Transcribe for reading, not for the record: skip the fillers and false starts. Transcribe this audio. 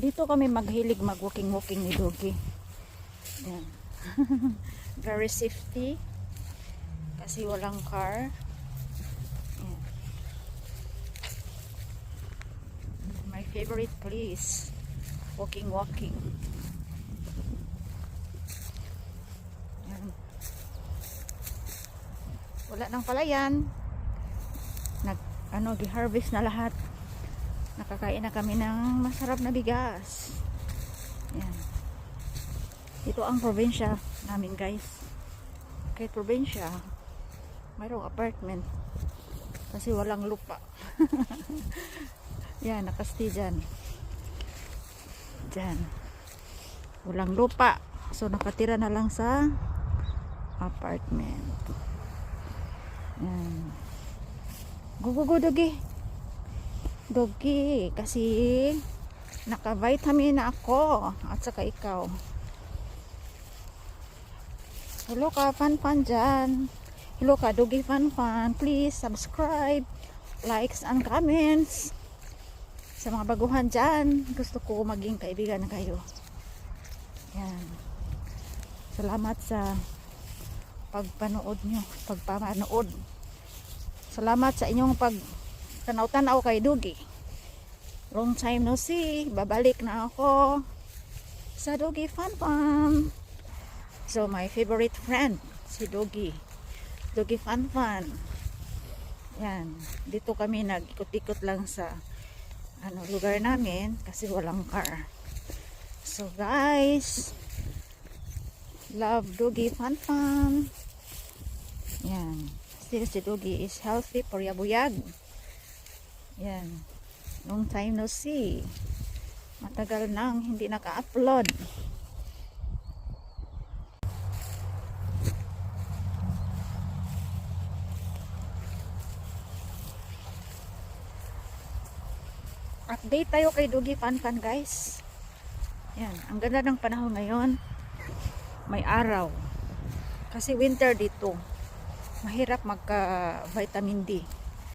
Dito kami maghilig mag-walking-walking ni Doggy. Yan. Very safety. Kasi walang car. Yan. My favorite place. Walking-walking. Yan. Wala nang palayan. Gi-harvest na lahat. Nakakain na kami ng masarap na bigas. Yan. Ito ang probinsya namin, guys. Kahit probinsya, mayroong apartment. Kasi walang lupa. Yan, nakasti dyan. Dyan. Walang lupa. So, nakatira na lang sa apartment. Yan. Go, go, go, Doggy. Doggy, kasi naka-vitamin na ako at saka ikaw. Hello ka, fan dyan. Hello ka, Doggy fan. Please subscribe, likes and comments. Sa mga baguhan dyan, gusto ko maging kaibigan na kayo. Yan. Salamat sa pagpanood nyo, pagpamanood. Salamat sa inyong tanaw-tanaw kay Doggy. Long time no see. Babalik na ako sa Doggy Fan. So my favorite friend si Doggy. Doggy Fan. Yan. Dito kami nag-ikot-ikot lang sa lugar namin kasi walang car. So guys, love Doggy Fan. Yan. Still si Doggy is healthy, puryabuyag. Yan. Long time no see. Matagal nang hindi naka-upload. Update tayo kay Doggy Fan, guys. Yan. Ang ganda ng panahon ngayon. May araw. Kasi winter dito. Mahirap magka-vitamin D.